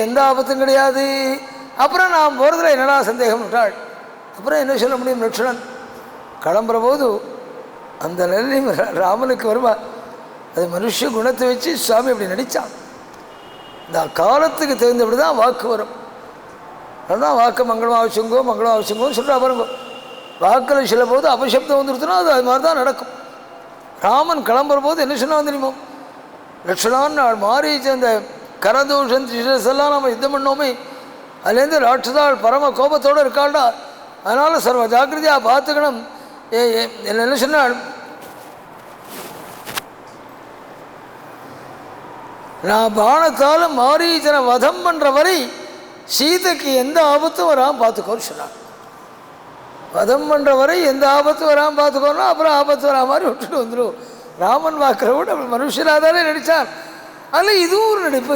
எந்த ஆபத்தும் கிடையாது. அப்புறம் நான் போகிறதுல என்னடா சந்தேகம் விட்டாள். அப்புறம் என்ன சொல்ல முடியும்? லட்சுமணன் கிளம்புற போது அந்த நிலையும் ராமனுக்கு வருவா. அது மனுஷ குணத்தை வச்சு சுவாமி அப்படி நடித்தான். இந்த காலத்துக்கு தெரிந்தபடி தான் வாக்கு வரும். அதுதான் வாக்கு மங்களம் அவசியங்கோன்னு சொல்கிறா பாருங்க. வாக்கில் சில போது அபசப்தம் வந்துருச்சுன்னா அது மாதிரி தான் நடக்கும். ராமன் கிளம்புற போது என்ன சொன்னான் தெரியுமோ? லட்சுமணான் நாள் மாறி அந்த கரதூஷன் திஷெல்லாம் நம்ம யுத்தம் பண்ணோமே, அதுலேருந்து ராட்சதாள் பரம கோபத்தோடு இருக்காள்டா. அதனால் சர்வ ஜாக்கிரதையாக பார்த்துக்கணும். என்ன சொன்னாள்? நான் பானத்தால் மாரீச்சனை வதம் பண்ணுற வரை சீதைக்கு எந்த ஆபத்தும் வராமல் பார்த்துக்கோன்னு சொன்னான். வதம் பண்ணுற வரை எந்த ஆபத்தும் வராமல் பார்த்துக்கோன்னா அப்புறம் ஆபத்து வரா மாதிரி விட்டுட்டு வந்துடும். ராமன் வாக்குறவோடு அப்படி மனுஷனாக தானே நடித்தான். அதில் இதுவும் ஒரு நடிப்பு.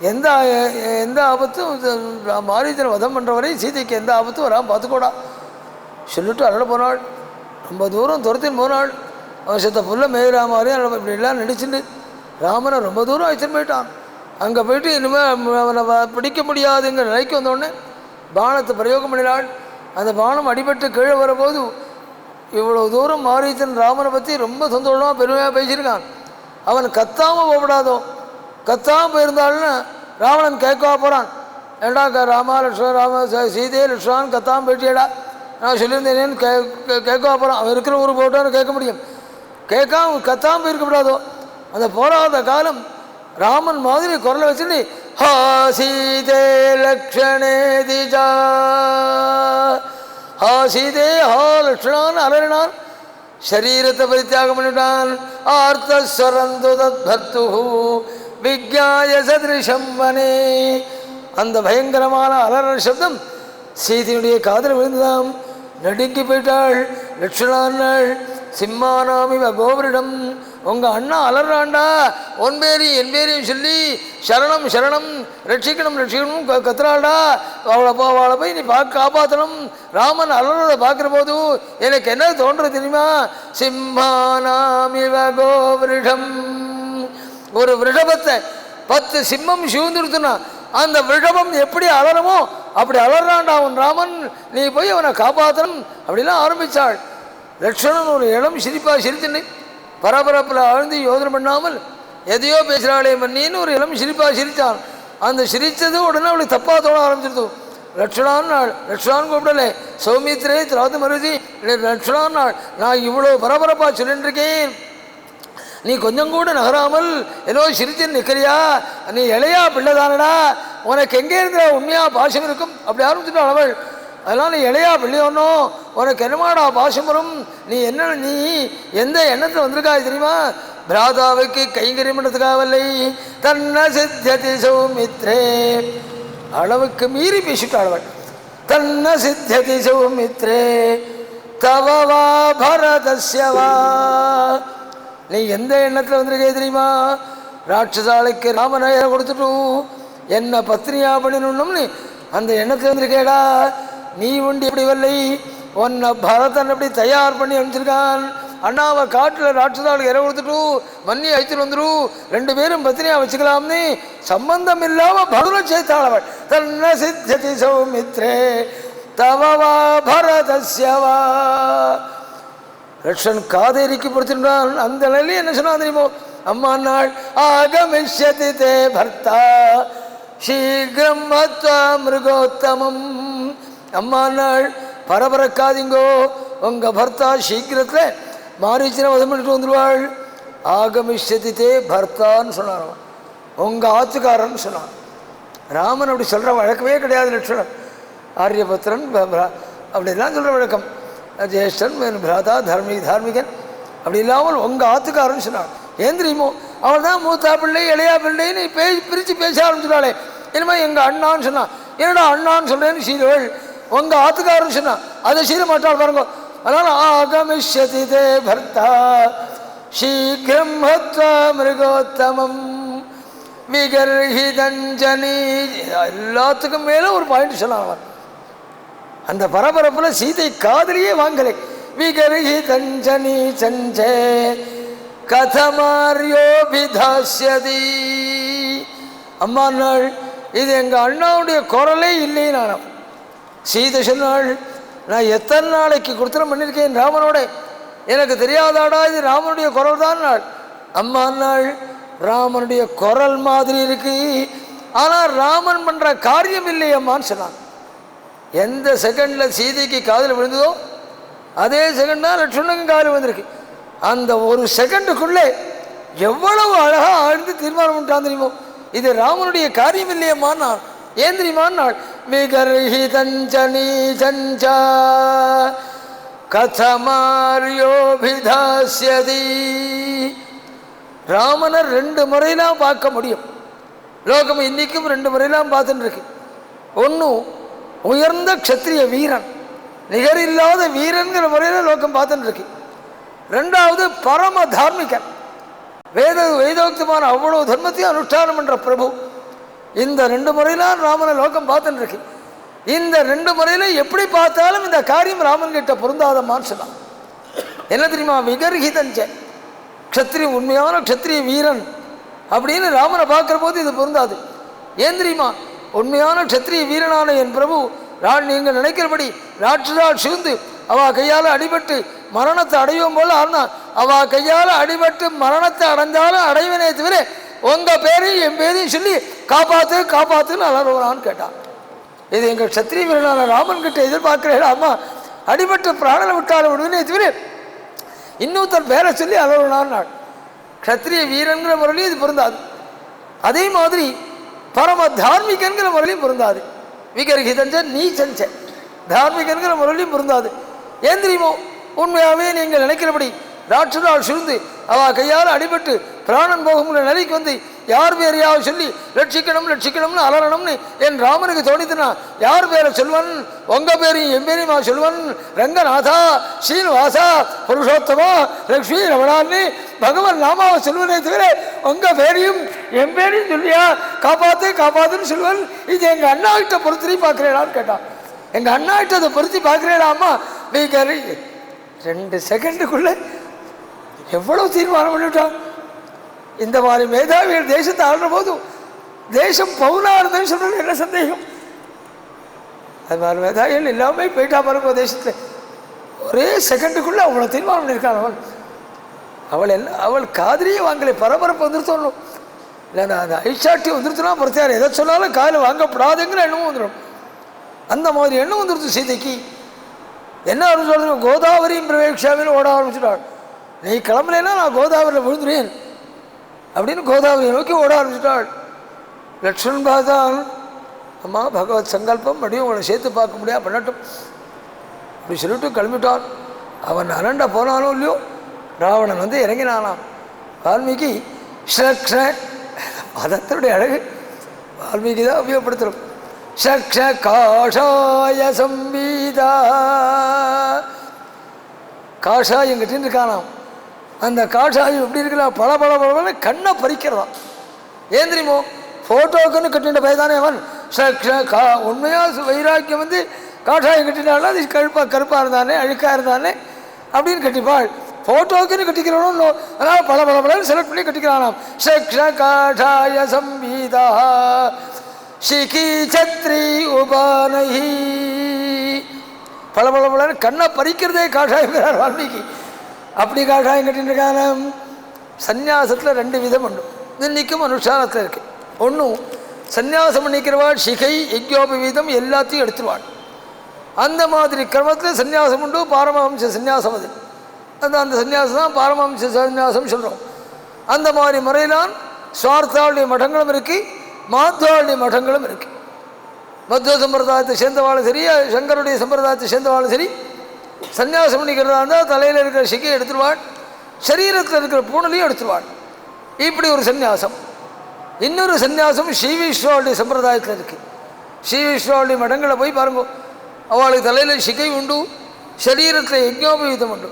எந்த ஆபத்தும் மாரீச்சனை வதம் பண்ணுற வரை சீதைக்கு எந்த ஆபத்தும் வராமல் பார்த்துக்கோடா சொல்லிட்டு அருள போனாள். ரொம்ப தூரம் துரத்தின்னு போனாள். அவசத்தை புல்ல மேயிறா மாதிரி இப்படி எல்லாம் நடிச்சுட்டு ராமனை ரொம்ப தூரம் அழைச்சிட்டு போயிட்டான். அங்கே போயிட்டு இனிமேல் அவனை பிடிக்க முடியாதுங்கிற நிலைக்கு வந்தோடனே பானத்தை பிரயோகம் பண்ணினாள். அந்த பானம் அடிபட்டு கீழே வரபோது இவ்வளோ தூரம் மாரீச்சன் ராமனை பற்றி ரொம்ப சந்தோஷமாக பெருமையாக பேசியிருக்கான். அவன் கத்தாமல் போகப்படாதோ, கத்தாமல் போயிருந்தாள்னு ராவணன் கேட்கவா போகிறான். ஏண்டா ராமா லட்சுமண ராம சீதையே லட்சுமணான்னு கத்தாமல் போயிட்டியடா, நான் சொல்லியிருந்தேனேன்னு கேட்கவா போகிறான். அவன் இருக்கிற ஊர் போட்டான்னு கேட்க முடியும். கேட்காம கத்தாமல் போயிருக்கப்படாதோ. அந்த போராத காலம் ராமன் மாதிரி குரலை வச்சுட்டு ஹா சீதே லக்ஷணே திஜா, ஹா சீதே ஹா லட்சுமணான்னு அலறினான். சரீரத்தை பரித்தியாகம் பண்ணிட்டான். ஆர்த்தஸ்வரந்து தத் பர்த்து விஜ்ஞாய சதிருஷம் வனே. அந்த பயங்கரமான அலறல் சப்தம் சீதையுடைய காதல் விழுந்துதான். நடுங்கி போயிட்டாள். லட்சுமணான்னாள் சிம்மானாமி கோபுரிடம், உங்கள் அண்ணா அலறாண்டா, உன் பேரையும் என் பேரையும் சொல்லி சரணம் சரணம் ரட்சிக்கணும் ரட்சிக்கணும் கத்துறாடா. அவளை போய் நீ காப்பாற்றணும். ராமன் அலறதை பார்க்குற போது எனக்கு என்ன தோன்றது தெரியுமா? சிம்மானாமிவ கோபுரிடம். ஒரு விருஷபத்தை 10 சிம்மம் சிவந்துருத்துனா அந்த விருஷபம் எப்படி அலறமோ அப்படி அலறாண்டா உன் ராமன், நீ போய் அவனை காப்பாற்றணும் அப்படிலாம் ஆரம்பித்தாள். லட்சுமணன் ஒரு இளம் சிரிப்பாக சிரித்துன்னு பரபரப்பில் ஆழ்ந்து யோசனை பண்ணாமல் எதையோ பேசுகிறாளே மன்னின்னு ஒரு இளம் சிரிப்பாக சிரித்தான். அந்த சிரித்தது உடனே அவளுக்கு தப்பாக தோண ஆரம்பிச்சிருது. லட்சுமணான் கூப்பிடலே, சௌமித்ரே திராது மருதி லட்சுமணான் நாள், நான் இவ்வளோ பரபரப்பாக சொல்லிட்டு இருக்கேன், நீ கொஞ்சம் கூட நகராமல் ஏதோ சிரித்து நிற்கிறியா? நீ இளையா பிள்ளை தானடா, உனக்கு எங்கே இருக்கிற உண்மையாக பாசம் இருக்கும் அப்படி ஆரம்பிச்சுட்டாள் அவள். அதனால் நீ இளையா பிள்ளையோன்னோ உனக்கு என்னமாடா பாசம் வரும்? நீ எந்த எண்ணத்தில் வந்திருக்காய் தெரியுமா? பிராதாவுக்கு கைங்கரியம் பண்ணுறதுக்காகவில்லை, தன்ன சித்தியதி சௌமித்ரே. அளவுக்கு மீறி பேசிட்டாள் அவள். தன்ன சித்தியதி சௌமித்ரே தவவா பரதஸ்யவா. நீ எந்த எண்ணத்தில் வந்திருக்கே தெரியுமா? ராட்சசாலைக்கு ராமநாய கொடுத்துட்டு என்ன பத்னியா பண்ணிடணும்னு அந்த எண்ணத்தில் வந்திருக்கேடா. நீ உண்டு எப்படி வரலை, உன்னை பரதன் அப்படி தயார் பண்ணி அனுப்பிச்சிருக்கான். அண்ணாவை காட்டில் ராட்சசாலுக்கு இற கொடுத்துட்டு மண்ணி அழைத்துட்டு வந்துடும், 2 பேரும் பத்னியாக வச்சுக்கலாம்னு சம்பந்தம் இல்லாமல் பரதனை சேர்த்தாளவள். தன்ன சித்தியதி சௌமித்ரே தவவா பரதஸ்யவா. லட்சுமணன் காதேரிக்கு பொறுத்திருந்தான். அந்த நிலையில் என்ன சொன்னா தெரியுமோ? அம்மா நாள் ஆகமிஷ்யதி தே பர்த்தா சீக்கிரம் மிருகோத்தமம். அம்மா நாள் பரபரக்காதீங்கோ, உங்கள் பர்த்தா சீக்கிரத்தில் மாரீச்சனை வதம் பண்ணிட்டு வந்துடுவாள். ஆகமிஷ்யதி தே பர்த்தான்னு சொன்னான். உங்கள் ஆத்துக்காரன்னு சொன்னான். ராமன் அப்படி சொல்கிற வழக்கமே கிடையாது. லட்சுமணன் ஆரியபத்திரன் அப்படிலாம் சொல்கிற வழக்கம். ஜேஷ்டன் பிராதா தார்மிகன் அப்படி இல்லாமல் உங்கள் ஆத்துக்காரன்னு சொன்னான். ஏன் தெரியுமோ? அவள் தான் மூத்தா பிள்ளை இளையா பிள்ளைன்னு பிரித்து பேச ஆரம்பிச்சுட்டாளே. இனிமேல் எங்கள் அண்ணான்னு சொன்னான். என்னடா அண்ணான்னு சொல்கிறேன்னு சீரவள். உங்கள் ஆத்துக்காரன்னு சொன்னான். அதை சீர மாட்டாள் பாருங்க. அதனால் ஆகமிஷ்யதி தே பர்த்தா சீக்கிரம் ஹத்வா மிருகோத்தமம் விகர்ஹிதஞ்சனி. எல்லாத்துக்கும் மேலே ஒரு பாயிண்ட் சொன்னான். அந்த பரபரப்பில் சீதை காதலியே வாங்கலை. விகர்ஹிதஞ்சனி சஞ்சே கதமாரியோபிதாஸ்யதி. அம்மா நாள் இது எங்கள் அண்ணாவுடைய குரலே இல்லைன்னு நான். சீதை சொன்னாள், நான் எத்தனை நாளைக்கு கொடுத்துரம் பண்ணியிருக்கேன் ராமனோட, எனக்கு தெரியாதாடா இது ராமனுடைய குரல் தான் நாள். அம்மா நாள் ராமனுடைய குரல் மாதிரி இருக்கு, ஆனால் ராமன் பண்ணுற காரியம் இல்லையம்மான்னு சொன்னான். எந்த செகண்டில் சீதைக்கு காதில் விழுந்ததோ அதே செகண்ட் தான் லட்சுமணனுக்கும் காதில் விழுந்திருக்கு. அந்த ஒரு செகண்டுக்குள்ளே எவ்வளவு அழகாக ஆழ்ந்து தீர்மானம் பண்ணிட்டான் தெரியுமோ, இது ராமனுடைய காரியம் இல்லையம்மான். ஏன் தெரியுமான், விகர்ஹிதஞ்சனீஜஞ்ச கதமாரியோபிதாஸ்யதி. ராமனை 2 முறையெல்லாம் பார்க்க முடியும். லோகம் இன்னைக்கும் 2 முறையெல்லாம் பார்த்துட்டு இருக்கு. ஒன்றும் உயர்ந்த க்ஷத்ரிய வீரன், நிகரில்லாத வீரன்கிற முறையில் லோகம் பார்த்துட்டு இருக்கு. 2வது பரம தார்மிகன், வேதோக்தமான அவ்வளவு தர்மத்தையும் அனுஷ்டானம் பண்ற பிரபு. இந்த 2 முறையிலாம் ராமனை லோகம் பார்த்துட்டு இருக்கு. இந்த 2 முறையில எப்படி பார்த்தாலும் இந்த காரியம் ராமன் கிட்ட பொருந்தாதமான்னு சொன்னான். என்ன தெரியுமா, விகர்ஹிதஞ்ச க்ஷத்ரிய, உண்மையான க்ஷத்ரிய வீரன் அப்படின்னு ராமனை பார்க்குற போது இது பொருந்தாது. ஏன் தெரியுமா, உண்மையான க்ஷத்ரிய வீரனான என் பிரபு நீங்கள் நினைக்கிறபடி ராட்சதால் சூழ்ந்து அவ கையால் அடிபட்டு மரணத்தை அடையும் போல ஆனான். அவ கையால் அடிபட்டு மரணத்தை அடைஞ்சாலும் அடைவனே தவிர உங்க பேரையும் என் பேரையும் சொல்லி காப்பாத்து காப்பாத்துன்னு அலறுவான்னு கேட்டான். இது எங்கள் க்ஷத்ரிய வீரனான ராமன் கிட்ட எதிர்பார்க்கிறேன். அம்மா அடிபட்டு பிராணனை விட்டாலும் விடுவனே தவிர இன்னொருத்தர் பேரை சொல்லி அலறுவான். க்ஷத்ரிய வீரன்கிற முறையிலும் இது பொருந்தாது. அதே மாதிரி பரம தார்மிகன்கிற முறையிலும் பொருந்தாது. விகர்ஹிதஞ்ச நீச்சஞ்ச தார்மிகன்கிற முறையிலும் பொருந்தாது. ஏன் தெரியுமோ, உண்மையாகவே நீங்கள் நினைக்கிறபடி ராட்சதால் சூழ்ந்து அவ கையால் அடிபட்டு பிராணன் போகும்ங்கிற நிலைக்கு வந்து யார் பேரையாவது சொல்லி ரட்சிக்கணும் ரட்சிக்கணும்னு அலறணும்னு என் ராமனுக்கு தோணித்துனா யார் பேரை சொல்வன், உங்க பேரையும் என் பேரையுமா சொல்வன். ரங்கநாதா, ஸ்ரீனிவாசா, புருஷோத்தமா, லக்ஷ்மி ரமணான்னு பகவான் நாமாவை சொல்வனே தவிர உங்க பேரையும் என் பேரையும் சொல்லியா காப்பாத்து காப்பாத்துன்னு சொல்வன். இது எங்க அண்ணா கிட்ட பொறுத்தி பார்க்கிறேடான்னு கேட்டான். எங்க அண்ணா கிட்ட அதை பொருத்தி பார்க்கிறேடாமா. நீ 2 செகண்டுக்குள்ள எவ்வளவு தீர்மானம் பண்ணிவிட்டான். இந்த மாதிரி மேதாவிகள் தேசத்தை ஆடுற போதும் தேசம் பவுனா இருந்தேன்னு சொல்றது என்ன சந்தேகம். அது மாதிரி மேதாவிகள் எல்லாமே போயிட்டா பாருங்க தேசத்தில். ஒரே செகண்டுக்குள்ள அவ்வளோ தீர்மானம் பண்ணியிருக்கான் அவன். அவள் காதிரியே வாங்கலை, பரபரப்பு வந்துருத்தோணும். இல்லைன்னா அந்த ஐஷாட்டி வந்துருத்துனா பொறுத்தார் எதை சொன்னாலும் காதில் வாங்கப்படாதுங்கிற எண்ணமும் வந்துடும். அந்த மாதிரி எண்ணம் வந்துருச்சு சீதைக்கு. என்ன சொல்றது, கோதாவரியும் பிரவேக்ஷாவில் ஓட ஆரம்பிச்சுட்டாள். நீ கிளம்பலைன்னா நான் கோதாவரியில் விழுந்துறேன் அப்படின்னு கோதாவரியை நோக்கி ஓட ஆரம்பிச்சுட்டாள். லட்சுமணன் பார்த்தான், அம்மா பகவத் சங்கல்பம் மறுபடியும் உங்களை சேர்த்து பார்க்க முடியாது பண்ணட்டும் அப்படி சொல்லிட்டு கிளம்பிட்டான். அவன் அரண்ட போனாலும் இல்லையோ ராவணன் வந்து இறங்கினானாம். வால்மீகி ஷக்ஷ பதத்தினுடைய அழகு வால்மீகி தான் உபயோகப்படுத்துகிறோம். ஷக்ஷ காஷாய சம்பீதா, காஷாயம் கட்டின்னு இருக்கானாம். அந்த காஷாயம் எப்படி இருக்கலாம், பல பல பல கண்ணை பறிக்கிறதான். ஏன் தெரியுமோ, ஃபோட்டோக்குன்னு கட்டின பையதானே அவன். உண்மையாக வைராக்கியம் வந்து காஷாயம் கட்டினாலும் அது கருப்பாக இருந்தானே அழுக்காக இருந்தானே அப்படின்னு கட்டிப்பாள். ஃபோட்டோக்குன்னு கட்டிக்கிறோம், அதனால் பல பல பல செலக்ட் பண்ணி கட்டிக்கிறானாம். காஷாய சம்பீதா ஷிகி சத்ரி உபானஹி, பல பல பல கண்ணை பறிக்கிறதே காஷாயம் வால்மீகி. அப்படி காஷாயம் கட்டின்னு இருக்கான. சந்நியாசத்தில் 2 விதம் உண்டு, இன்னைக்கும் அனுஷ்டானத்தில் இருக்கு. ஒன்றும் சந்நியாசம் பண்ணிக்கிறவாள் சிகை யஜ்யோபவீதம் எல்லாத்தையும் எடுத்துருவாள். அந்த மாதிரி கிரமத்தில் சந்நியாசம் உண்டு. பாரமஹம்ச சந்நியாசம் அது அந்த சந்நியாசம் தான் பாரமஹம்ச சந்நியாசம் சொல்கிறோம். அந்த மாதிரி முறையிலான் சுவார்த்தாவுடைய மடங்களும் இருக்குது, மாத்வாவுடைய மடங்களும் இருக்குது. மத்வ சம்பிரதாயத்தை சேர்ந்தவாளும் சரி, சங்கருடைய சம்பிரதாயத்தை சேர்ந்தவாளும் சரி, சந்நியாசம் பண்ணிக்கிறதா இருந்தால் தலையில் இருக்கிற சிகையை எடுத்துருவாள், சரீரத்தில் இருக்கிற பூணலையும் எடுத்துருவாள். இப்படி ஒரு சந்நியாசம். இன்னொரு சந்நியாசம் ஸ்ரீவிஸ்வாவுடைய சம்பிரதாயத்தில் இருக்குது. ஸ்ரீவிஸ்வாவுடைய மடங்களை போய் பாருங்க, அவளுக்கு தலையில் சிகை உண்டு, சரீரத்தில் யஜ்ஞோபவீதம் உண்டு.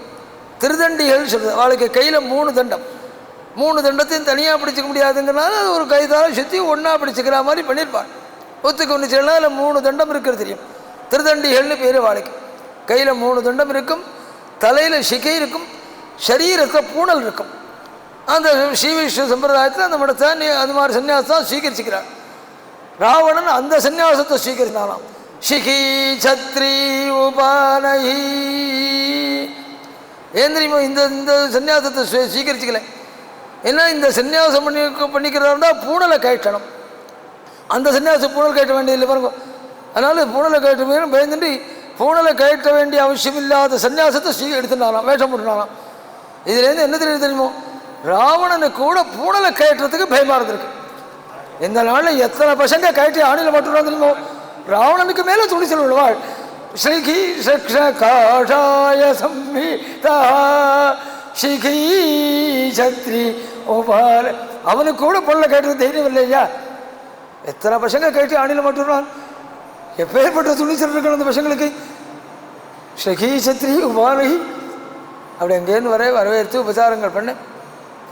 திருதண்டிகள் சொல்கிறது, அவளுக்கு கையில் 3 தண்டம். 3 தண்டத்தையும் தனியாக பிடிச்சிக்க முடியாதுங்கிறனால அது ஒரு கைதால சுற்றி ஒன்றா பிடிச்சிக்கிற மாதிரி பண்ணியிருப்பாள். ஒத்துக்கு ஒன்று சொல்லலாம், அதில் 3 தண்டம் இருக்கிறது தெரியும். திருதண்டிகள்னு பேர் வாழைக்கு. கையில் 3 தண்டம் இருக்கும், தலையில் சிகை இருக்கும், சரீரத்தில் பூணல் இருக்கும். அந்த ஸ்ரீவிஷ்ணு சம்பிரதாயத்தில் அந்த மடத்தை அது மாதிரி சன்னியாசம் ஸ்வீகரிச்சுக்கிறாள். ராவணன் அந்த சந்நியாசத்தை ஸ்வீகரித்தானாம். ஷிகி சத்ரி உபானஹி. ஏன் தெரியுமா இந்த இந்த சந்நியாசத்தை ஸ்வீகரிச்சுக்கல? ஏன்னா இந்த சந்நியாசம் பண்ணிக்கிறதா இருந்தால் பூணலை கயற்றணும். அந்த சன்னியாசம் பூணல் கயற்ற வேண்டியதில்லை பாருங்க. அதனால பூணலை கயற்ற வேணும் பயந்துட்டு பூணலை கயற்ற வேண்டிய அவசியம் இல்லாத சன்னியாசத்தை எடுத்துட்டாலாம், வேஷம் போட்டுனாலாம். இதுலேருந்து என்ன தெரியுமோ, ராவணனு கூட பூணலை கயற்றத்துக்கு பயமா இருந்திருக்கு. இந்த நாளில் எத்தனை பசங்க கயற்றி ஆணியில் மட்டும் தெரியுமோ, ராவணனுக்கு மேலே துணிச்சல் உள்ளவாள். ஸ்ரீகி காஷாய சம்ஹிதா ஷிகி சத்ரி ஓபால. அவனுக்கு கூட பொருளை கயற்றது தைரியம் இல்லையா? எத்தனை பசங்க கயற்றி ஆணியில் மட்டும் எப்பேற்பட்ட துணிச்சல் இருக்கணும் அந்த பசங்களுக்கு. ஷகி சத்ரி உபாலகி அப்படி அங்கேருந்து வரவேற்று உபச்சாரங்கள் பண்ண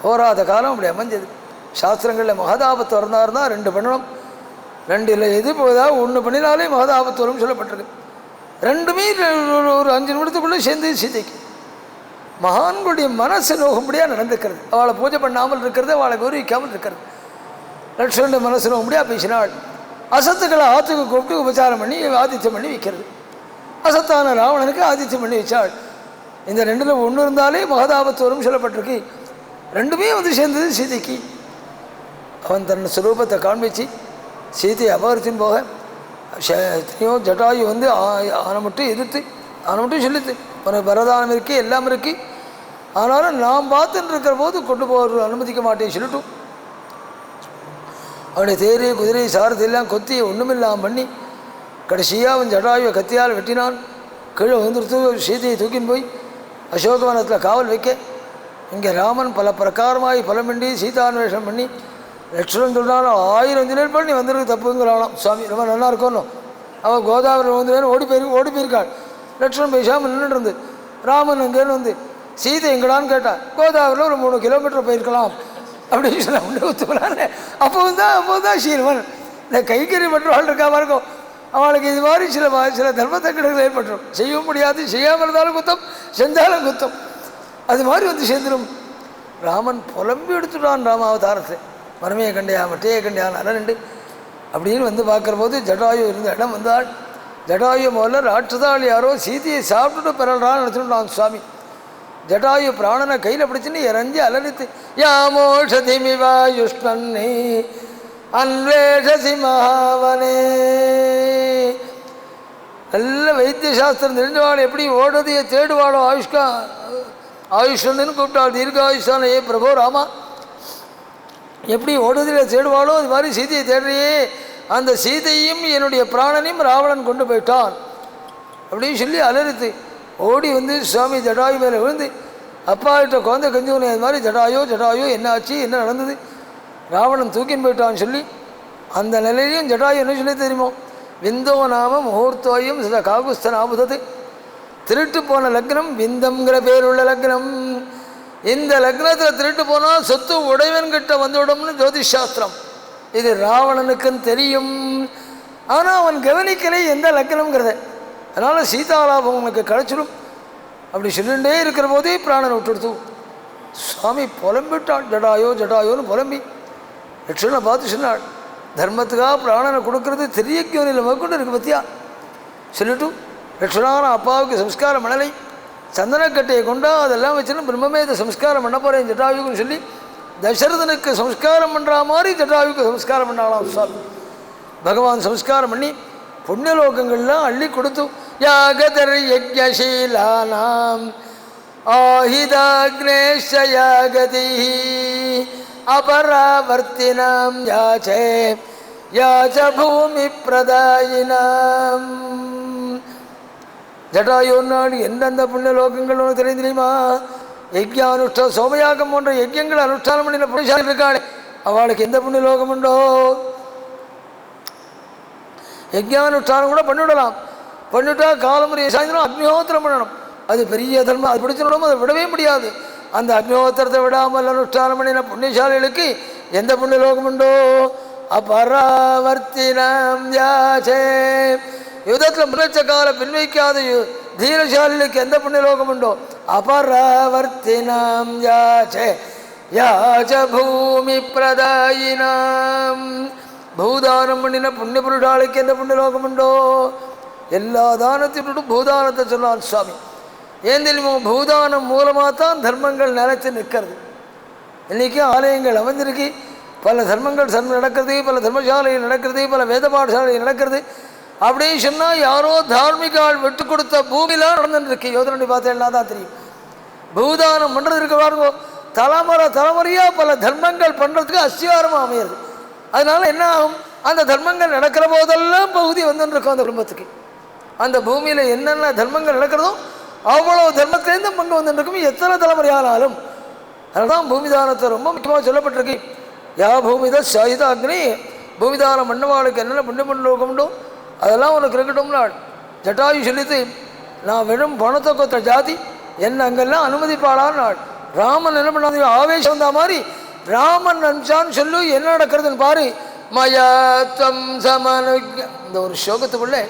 போராத காலம் அப்படி அமைஞ்சது. சாஸ்திரங்களில் மகதாபத்து வரந்தாருன்னா 2 பண்ணணும், 2 இல்லை எது போதா 1 பண்ணினாலே மகதாபத்து வரும்னு சொல்லப்பட்டிருக்கு. 2மே ஒரு 5 நிமிடத்துக்குள்ளே சேர்ந்து சீதைக்கு மகான்களுடைய மனசு நோகும்படியாக நடந்துக்கிறது. அவளை பூஜை பண்ணாமல் இருக்கிறது, அவளை கௌரவிக்காமல் இருக்கிறது. லட்சுமண மனசு நோகும்படியாக பேசினாள். அசத்துக்களை ஆற்றுக்கு கூப்பிட்டு உபச்சாரம் பண்ணி ஆதித்யம் பண்ணி வைக்கிறது. அசத்தான ராவணனுக்கு ஆதித்யம் பண்ணி வச்சாள். இந்த 2ல் 1 இருந்தாலே மகதாபத்து வரும் சொல்லப்பட்டிருக்கு. 2மே சேர்ந்தது சீதைக்கு. அவன் தன் சுரூபத்தை காண்பிச்சு சீதையை அபகரித்தின் போக எத்தனையோ ஜட்டாயு ஆனை மட்டும் எதிர்த்து அவனை மட்டும் சொல்லித்து உனக்கு பரதானம் இருக்கு, எல்லாம் இருக்கு, ஆனாலும் நாம் பார்த்துட்டு இருக்கிற போது கொண்டு போக அனுமதிக்க மாட்டேன்னு சொல்லிட்டும் அவனுடைய தேரு குதிரை சாரத்தையெல்லாம் கொத்தி ஒன்றுமில்லாமல் பண்ணி கடைசியாக அவன் ஜடாயுவை கத்தியால் வெட்டினான். கீழே வந்துடுத்து சீதையை தூக்கின்னு போய் அசோகவனத்தில் காவல் வைக்க இங்கே ராமன் பல பிரகாரமாகி பலமின்றி சீதான்வேஷம் பண்ணி லட்சுமணன் சொல்கிறான் 1000 இன்ஜினியர் பண்ணி வந்துருக்கு தப்புங்கிறானாம். சுவாமி ரொம்ப நல்லா இருக்கணும். அவன் கோதாவரி வந்து ஓடி போயிருக்காள். லட்சுமணன் பேசாமல் நின்றுட்டு இருந்து ராமன் அங்கேன்னு வந்து சீதை எங்கடான்னு கேட்டான். கோதாவரியில் ஒரு 3 கிலோமீட்டர் போயிருக்கலாம் அப்படின்னு சொல்ல ஒத்துக்கிறாங்க. அப்போதான் சீர்வன் இந்த கைக்கறி மற்றவாள் இருக்காம இருக்கும். அவளுக்கு இது மாதிரி சில தர்மத்தக்கடைகள் ஏற்பட்டுரும். செய்ய முடியாது, செய்யாமல் இருந்தாலும் குத்தம், செஞ்சாலும் குத்தம். அது மாதிரி வந்து சேர்ந்துடும். ராமன் புலம்பி எடுத்துட்டான் ராமாவதாரத்தை. மரமையை கண்டையா மட்டையை கண்டையா நலனுண்டு அப்படின்னு வந்து பார்க்குற போது ஜடாயு இருந்த இடம் வந்தாள். ஜடாயு முதல்ல ராட்சதாள் யாரோ சீதையை சாப்பிட்டுட்டு பிறல்றான்னு நினச்சுட்டான் சுவாமி. ஜடாயு பிராணனை கையில் பிடிச்சின்னு இறஞ்சி அலறித்து யாமோஷதிமிவாயுஷ்ணன்னே அன்வேஷசி மகாவனே. நல்ல வைத்திய சாஸ்திரம் தெரிஞ்சவாள் எப்படி ஓடுறதையே தேடுவாளோ ஆயுஷ்ணன்னு கூப்பிட்டாள். தீர்காயுஷான ஏ பிரபோ ராமா எப்படி ஓடுறதில் தேடுவாளோ அது மாதிரி சீதையை தேடுறியே, அந்த சீதையும் என்னுடைய பிராணனையும் ராவணன் கொண்டு போயிட்டான் அப்படின்னு சொல்லி அலறித்து ஓடி வந்து சுவாமி ஜடாயு மேலே விழுந்து அப்பாகிட்ட குழந்தை கஞ்சுவனை அது மாதிரி ஜடாயோ என்ன ஆச்சு, என்ன நடந்தது, ராவணன் தூக்கின்னு போயிட்டான்னு சொல்லி அந்த நிலையிலையும் ஜடாயு என்ன சொல்லி தெரியுமோ, விந்தோ நாம முகூர்த்தோயும் சில காகுஸ்தன் ஆபுதது. திருட்டு போன லக்னம் விந்தம்ங்கிற பேருள்ள லக்னம். இந்த லக்னத்தில் திருட்டு போனால் சொத்து உடையவன்கிட்ட வந்துவிடும்னு ஜோதிஷ் சாஸ்திரம். இது ராவணனுக்குன்னு தெரியும், ஆனால் அவன் கவனிக்கலை எந்த லக்னம்ங்கிறத. அதனால் சீதாலாபம் உனக்கு கிடைச்சிடும் அப்படி சொல்லிகிட்டே இருக்கிற போதே பிராணனை விட்டுடுத்து. சுவாமி புலம்பிட்டாள். ஜடாயோன்னு புலம்பி லட்சுமணனை பார்த்து சொன்னாள், தர்மத்துக்காக பிராணனை கொடுக்கறது தெரியக்கோனில் மேற்கொண்டு இருக்கு பற்றியா சொல்லிட்டு லட்சுமணான அப்பாவுக்கு சம்ஸ்காரம் பண்ணலை, சந்தனக்கட்டையை கொண்டா அதெல்லாம் வச்சுன்னு பிரம்மமே இதை சம்ஸ்காரம் பண்ண போகிறேன் ஜட்டாயுக்குன்னு சொல்லி தசரதனுக்கு சம்ஸ்காரம் பண்ணுற மாதிரி ஜட்டாயுக்கு சம்ஸ்காரம் பண்ணாலாம் சுவாமி. பகவான் சம்ஸ்காரம் பண்ணி புண்ணியலோகங்கள்லாம் அள்ளி கொடுத்து யாகதர் யஜ்ஞசீலானாம் ஆஹிதாக்னேஷயாகதி அபராவர்த்தினாம் யாச்ச பூமி பிரதாயினாம். ஜட்டாயுன்னாடு எந்தெந்த புண்ணிய லோகங்கள் ஒன்று தெரியுமா? யஜ்ஞானுஷ்ட சோமயாகம் போன்ற யஜ்யங்கள் அனுஷ்டானம் பண்ணின புண்ணியசாலி இருக்காளே அவளுக்கு எந்த புண்ணிய லோகம் உண்டோ யஜ்ஞானுஷ்டானம் கூட பண்ணிவிடலாம். பண்ணிவிட்டா காலமுறையை சாய்ந்தரம் அக்னிஹோத்திரம் பண்ணணும். அது பெரிய தர்மம், அது பிடிச்சிடணும், அதை விடவே முடியாது. அந்த அக்னிஹோத்திரத்தை விடாமல் அனுஷ்டானம் பண்ணின புண்ணியசாலிகளுக்கு எந்த புண்ணிய லோகம் உண்டோ அபராவர்த்தினம் யாச்சே. யுத்தத்தில் முன்னச்ச கால பின்வைக்காத தீரசாலிகளுக்கு எந்த புண்ணிய லோகம் உண்டோ அபராவர்த்தினம் யாச்ச பூமி பிரதாயினாம். பூதானம் பண்ணின புண்ணிய புருஷாளுக்கு எந்த புண்ணியலோகம் உண்டோ? எல்லா தானத்தையும் விட்டு பூதானத்தை சொன்னார் சுவாமி. ஏன் தெரியுமோ? பூதானம் மூலமாக தான் தர்மங்கள் நிலைத்து நிற்கிறது. இன்றைக்கி ஆலயங்கள் அமைஞ்சிருக்கு, பல தர்மங்கள் நடக்கிறது, பல தர்மசாலைகள் நடக்கிறது, பல வேத பாடசாலைகள் நடக்கிறது. அப்படின்னு சொன்னால் யாரோ தார்மிகால் விட்டு கொடுத்த பூமியெலாம் நடந்துருக்கு. யோதனை பார்த்து எல்லாம் தான் தெரியும். பூதானம் பண்ணுறது இருக்க பாருங்க, தலைமுறையாக பல தர்மங்கள் பண்ணுறதுக்கு அஸ்திவாரமாக அமையிறது. அதனால் என்ன ஆகும்? அந்த தர்மங்கள் நடக்கிற போதெல்லாம் பகுதி வந்துருக்கும் அந்த குடும்பத்துக்கு. அந்த பூமியில் என்னென்ன தர்மங்கள் நடக்கிறதோ அவ்வளோ தர்மத்திலேருந்து பங்கு வந்துருக்கும், எத்தனை தலைமுறையானாலும். அதனால்தான் பூமிதானத்தை ரொம்ப முக்கியமாக சொல்லப்பட்டிருக்கு. யா பூமித சாயுத அக்னி, பூமிதானம் மன்னவாளுக்கு என்னென்ன புண்ணியமண்டலோகம் உண்டோ அதெல்லாம் உனக்கு இருக்கட்டும்னா ஜட்டாயு சொல்லித்து, நான் வெறும் பணத்தை கொத்த ஜாதி என்ன அங்கெல்லாம் அனுமதிப்பாளான்னு நாள். ராமன் என்ன பண்ணாங்க? ஆவேசம் வந்த மாதிரி ராமன் நினச்சான்னு சொல்லு, என்ன நடக்கிறதுன்னு பாரு. மயாத்தம் சமனு, இந்த ஒரு ஸ்லோகத்துக்குள்ளே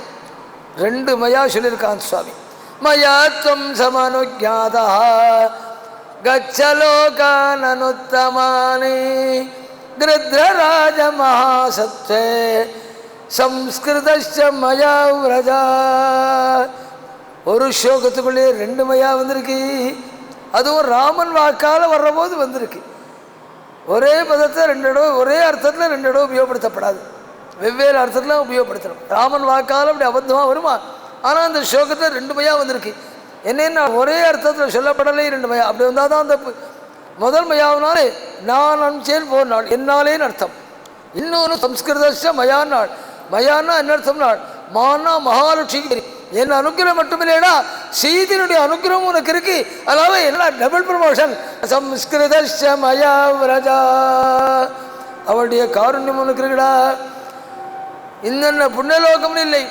2 மயா சொல்லியிருக்கான் சுவாமி. மயாத்தம் சமனுஜாதா கச்சலோகானனுத்தமானி கிருத்ரராஜ மகாசத்வே சம்ஸ்கிருதஸ்ய மயா விரஜா. ஒரு ஸ்லோகத்துக்குள்ளே 2 மயா வந்திருக்கு. அதுவும் ராமன் வாக்கால் வர்ற போது வந்திருக்கு. ஒரே பதத்தை 2 தடவை, ஒரே அர்த்தத்தில் 2 தடவை உபயோகப்படுத்தப்படாது, வெவ்வேறு அர்த்தத்தில் உபயோகப்படுத்தணும். ராமன் வாக்கால் அப்படி அபத்தமாக வருமா? ஆனால் அந்த ஸ்லோகத்தில் 2 மயா வந்திருக்கு. என்னென்னா ஒரே அர்த்தத்தில் சொல்லப்படலை 2 மயா. அப்படி வந்தால் தான் அந்த முதல் மயாவினாலே நான் அனுச்சேன் போர் நாள், என்னாலேன்னு அர்த்தம். இன்னொன்று சம்ஸ்கிருதஸ்ய மயான் நாள். மயான்னா என்ன அர்த்தம்? நாள் மானா மகாலட்சுமி, என் அனுகிரகம் மட்டுமில்லைடா சீதினுடைய அனுகிரகம் உனக்கு இருக்கு. அதனால என்ன டபுள் ப்ரமோஷன். சம்ஸ்கிருதஸ்ய மயா விரஜா, அவளுடைய காருண்யம் உனக்கு இருக்குடா. இன்னென்ன புண்ணியலோகம்னு இல்லை,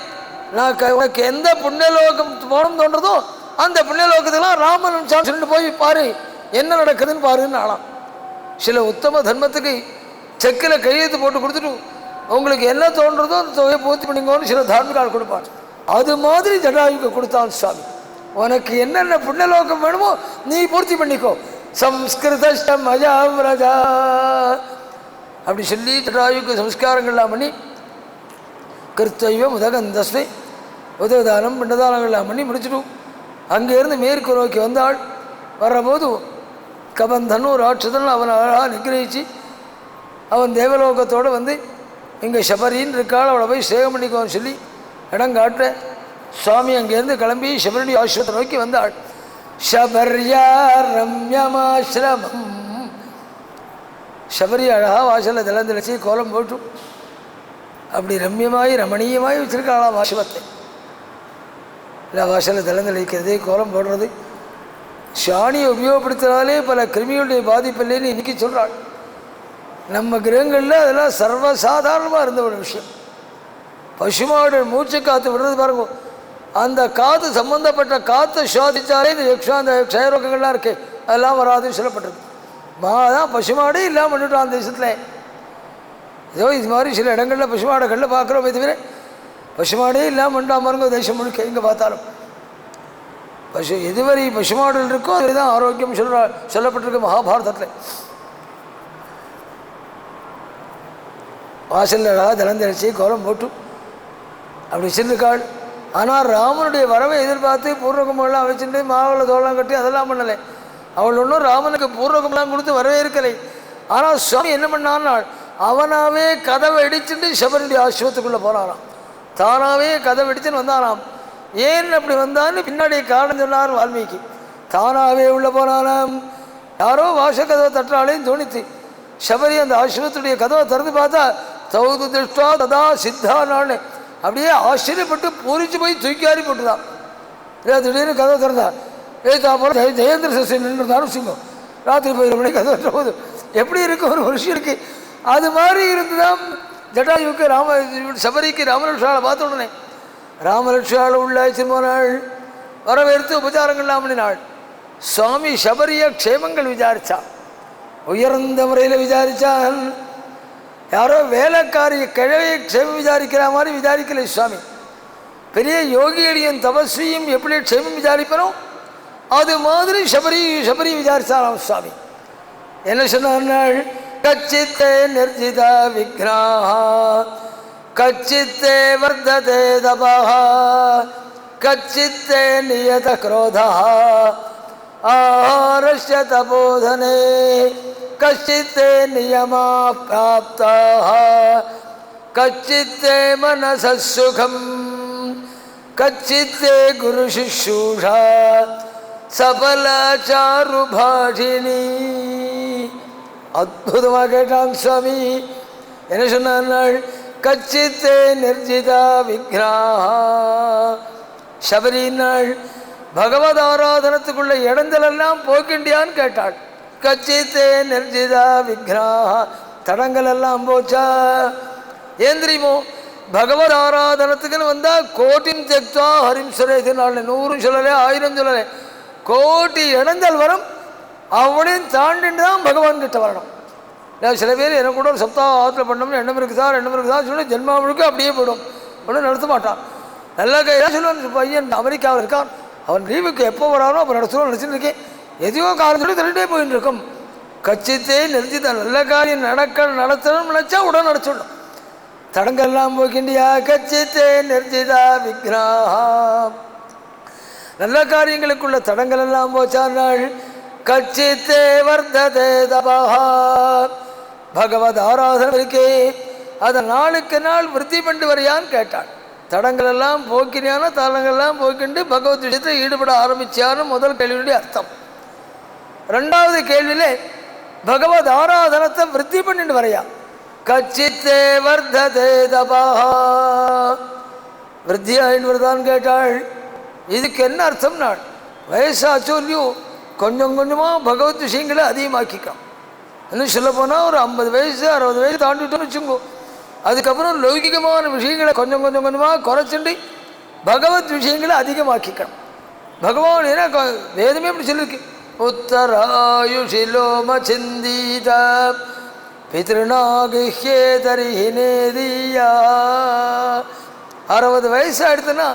நான் உனக்கு எந்த புண்ணியலோகம் போகணும் தோன்றதோ அந்த புண்ணியலோகத்துக்கெல்லாம் ராமன் சொல்லிட்டு போய் பாரு என்ன நடக்குதுன்னு பாருன்னு ஆளாம். சில உத்தம தர்மத்துக்கு செக்கில் கையெழுத்து போட்டு கொடுத்துட்டு உங்களுக்கு என்ன தோன்றதோ அந்த தொகையை பூர்த்தி பண்ணிங்கன்னு சில தார்மிகால் கொடுப்பான். அது மாதிரி ஜடாயுக்கு கொடுத்தான் சுவாமி. உனக்கு என்னென்ன புண்ணியலோகம் வேணுமோ நீ பூர்த்தி பண்ணிக்கோ. சம்ஸ்கிருத மஜா விரஜா அப்படி சொல்லி ஜடாயுக்கு சம்ஸ்காரங்கள்லாம் பண்ணி கர்த்தைவம் உதகந்தஸ்மை உதவதானம் பிண்டதானங்கள்லாம் பண்ணி முடிச்சுட்டும் அங்கேருந்து மேற்கு நோக்கி வந்தாள். வர்றபோது கபந்தன் ஒரு ராட்சதன் அவன் அழகாக நிகிரகிச்சு அவன் தேவலோகத்தோடு வந்து இங்கே சபரின்னு இருக்காள், அவளை போய் சேகம் பண்ணிக்கோன்னு சொல்லி இடம் காட்ட சுவாமி அங்கேருந்து கிளம்பி சபரி ஆசிரமத்தை நோக்கி வந்தாள். சபர்யா ரம்யமாசிரமம், சபரி அழகாக வாசலில் திளந்திழச்சி கோலம் போட்டு அப்படி ரம்யமாய் ரமணீயமாய் வச்சிருக்காளாம் ஆசிரமத்தை. இல்லை வாசலில் திளந்திழைக்கிறது, கோலம் போடுறது, சாணியை உபயோகப்படுத்தினாலே பல கிருமிகளுடைய பாதிப்பு இல்லைன்னு இன்றைக்கி சொல்கிறாள். நம்ம கிரகங்களில் அதெல்லாம் சர்வசாதாரணமாக இருந்த ஒரு விஷயம். பசுமாடு மூச்சு காற்று விடுறது பாருங்க, அந்த காற்று சம்மந்தப்பட்ட காற்றை சுவாதித்தாலே இந்த அந்த க்ஷயரோகங்கள்லாம் இருக்குது அதெல்லாம் வராதுன்னு சொல்லப்பட்டிருக்கு. தான் பசுமாடு இல்லாமல் பண்ணிவிட்டோம் அந்த தேசத்தில். ஏதோ இது மாதிரி சில இடங்களில் பசுமாடுகளில் பார்க்குறோம், இதுவே பசுமாடே இல்லாமல் பண்ணிட்டாம இருங்க தேசம் முழுக்க எங்கே பார்த்தாலும். எதுவரை பசுமாடுகள் இருக்கோ அதுதான் ஆரோக்கியம் சொல்லப்பட்டிருக்கு மகாபாரதத்தில். வாசலில் திறந்தடிச்சு கோலம் போட்டு அப்படி சென்றுக்காள். ஆனால் ராமனுடைய வரவை எதிர்பார்த்து பூர்வகமெல்லாம் வச்சுட்டு மாவில் தோளம் கட்டி அதெல்லாம் பண்ணலை. அவள் ஒன்றும் ராமனுக்கு பூர்வகமெல்லாம் கொடுத்து வரவே இருக்கலை. ஆனால் சுவாமி என்ன பண்ணான்னாள், அவனாவே கதவை இடிச்சுட்டு சபரியுடைய ஆசிரமத்துக்குள்ளே போனாராம். தானாகவே கதவை இடிச்சுன்னு வந்தாராம். ஏன் அப்படி வந்தான்னு பின்னாடி காரணம் சொன்னார் வால்மீகி. தானாகவே உள்ளே போனாராம். யாரோ வாச கதவை தட்டாலேன்னு தோணித்து சபரி அந்த ஆசிரமத்துடைய கதவை திறந்து பார்த்தா தௌது திருஷ்டா ததா சித்தா நாள்னு அப்படியே ஆச்சரியப்பட்டு பூரிச்சு போய் தூக்கியாரி போட்டுதான். திடீர்னு கதவை திறந்தா போல ஜெயேந்திர சசி நின்றுதாலும் சிங்கம் ராத்திரி 11 மணிக்கு கதவை போது எப்படி இருக்கு ஒரு விஷயம் அது மாதிரி இருந்துதான் ஜட்டாயுக்கு சபரிக்கு ராமலட்சுமணாவை பார்த்த உடனே ராமலட்சுமணாவை உள்ள சிறுமோனாள் வரவேற்று உபச்சாரங்கள்லாம் பண்ணினாள். சுவாமி சபரிய க்ஷேமங்கள் விசாரிச்சா, உயர்ந்த முறையில் விசாரித்தான். யாரோ வேலைக்காரிய கிழவையை க்ஷேமம் விசாரிக்கிற மாதிரி விசாரிக்கலை சுவாமி. பெரிய யோகியடியின் தபஸ்வியும் எப்படி க்ஷேமம் விசாரிப்பனோ அது மாதிரி சபரி விசாரித்தாராம் சுவாமி. என்ன சொன்னார்கள், கச்சித்தே நிர்ஜித விக்னாஹ கச்சித்தே வர்ததே தபஹ கச்சித்தே நியத க்ரோதஹ ஆரஷ்ய தபோதனே கச்சித்தே நியமா ப்ராப்தாஹ கச்சித்தே மனசஸ் சுகம் கச்சித்தே குரு சுஷ்ரூஷா சபலாச்சாரு பாஷினி. அற்புதமாக கேட்டான் சுவாமி. என்ன சொன்னார்? கச்சித்தே நிர்ஜிதா விக்னாஹ. சபரினாள் பகவத் ஆராதனத்துக்குள்ள இடங்களெல்லாம் போக்கிண்டியான்னு கேட்டாள். கச்சித்தே நிர்ஜிதா விக்னாஹ. தடங்கள் எல்லாம் போச்சா? ஏன் தெரியுமோ? பகவத் ஆராதனத்துக்குன்னு வந்தால் கோட்டின் தெக்தா ஹரிம் சுரேது. நாள் 100 சொல்லலை, 1000 சொல்லலை, கோட்டி இடங்கள் வரும். அவனையும் தாண்டிட்டு தான் பகவான் கிட்ட வரணும். சில பேர் எனக்கு கூட ஒரு சப்தாகம் ஆற்றுல பண்ணோம்னு எண்ணம் இருக்குதா சொல்லி ஜென்மா முழுக்க அப்படியே போயிடும். ஒன்றும் நடத்த மாட்டான். நல்லா சொல்லுவான், பையன் அமெரிக்காவில் இருக்கான், அவன் லீவுக்கு எப்போ வரானோ அப்போ நடத்துவோம் நினச்சிட்டு இருக்கேன். எதையோ காலத்தோடு தள்ளிட்டே போயின்னு இருக்கும். கச்சித்தே நிறுத்திதான் நல்ல காரியம் நடத்தணும்னு நினச்சா உடனே நடச்சிடணும். தடங்கள்லாம் போக்கிண்டியா கச்சித்தே நிர்ஜிதா விக்னாஹ. நல்ல காரியங்களுக்குள்ள தடங்கள் எல்லாம் போச்சார்கள். கச்சித்தே வர்ததே தபஹ. பகவத் ஆராதனை இருக்கே, அதை நாளுக்கு நாள் விருத்தி பண்ணி வரையான்னு கேட்டாள். தடங்கள் எல்லாம் போக்கினியான தடங்கள்லாம் போக்கிண்டு பகவத் விஷயத்தில் ஈடுபட ஆரம்பிச்சான்னு முதல் கேள்வியுடைய அர்த்தம். 2வது கேள்வியிலே பகவத் ஆராதனத்தை விருத்தி பண்ணிட்டு வரையா. கச்சித்தே வர்ததே தபஹ. விருத்தி ஆயின்னு வருதான்னு கேட்டாள். இதுக்கு என்ன அர்த்தம்? நான் வயசாச்சோல்லையும் கொஞ்சம் கொஞ்சமாக பகவத் விஷயங்களை அதிகமாக்கிக்கலாம். இன்னும் சொல்ல போனால் ஒரு 50 வயசு 60 வயசு தாண்டிட்டோன்னு வச்சுங்கோ. அதுக்கப்புறம் லௌகிகமான விஷயங்களை கொஞ்சம் கொஞ்சமாக குறைச்சிண்டு பகவத் விஷயங்களை அதிகமாக்கிக்கணும். பகவான் ஏன்னா வேதமே இப்படி சொல்லியிருக்கு. உத்தராயுஷிலோம சிந்தீத பித்ருநாகிஹ்யே தரிஹினேதியா. 60 வயசு ஆயிடுத்துன்னா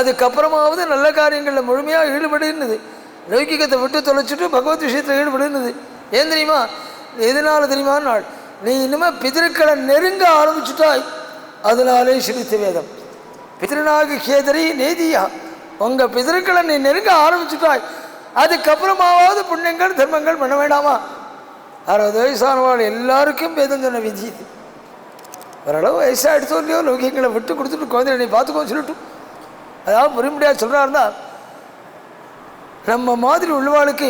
அதுக்கப்புறமாவது நல்ல காரியங்களில் முழுமையாக ஈடுபடுகிறது. லௌகிகத்தை விட்டு தொலைச்சிட்டு பகவத் விஷயத்தில் ஈடுபடுகிறது. ஏன் தெரியுமா? எதனால தெரியுமா? நாள் நீ இனிமேல் பிதற்களை நெருங்க ஆரம்பிச்சுட்டாய். அதனாலே ஸ்ருதி வேதம் பித்ருநாகிஹ்யே தரிஹினேதியா. உங்கள் பிதற்களை நீ நெருங்க ஆரம்பிச்சுட்டாய். அதுக்கப்புறமாவது புண்ணியங்கள் தர்மங்கள் பண்ண வேண்டாமா? 60 வயசானவாள் எல்லாருக்கும் வேதம் சொன்ன விதி இது. ஓரளவு வயசாக எடுத்தோ இல்லையோ லௌகியங்களை விட்டு கொடுத்துட்டு குழந்தைய நீ பார்த்துக்கோன்னு சொல்லிட்டு, அதாவது புரிமுடியாக சொல்கிறாருந்தா நம்ம மாதிரி உள்ளவாளுக்கு,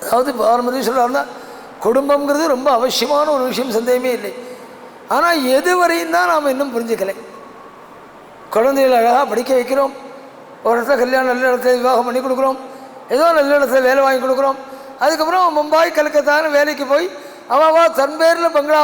அதாவது பாரம்பரியம் சொல்கிறாருந்தா குடும்பங்கிறது ரொம்ப அவசியமான ஒரு விஷயம், சந்தேகமே இல்லை. ஆனால் எது வரையும் தான் நாம் இன்னும் புரிஞ்சுக்கலை. குழந்தைகளை அழகாக படிக்க வைக்கிறோம், ஒரு இடத்துல கல்யாணம் நல்ல இடத்துல விவாகம் பண்ணி கொடுக்குறோம், ஏதோ நல்ல இடத்துல வேலை வாங்கி கொடுக்குறோம். அதுக்கப்புறம் மும்பாய் கல்கத்தான்னு வேலைக்கு போய் அவள் தன் பேரில் பங்களா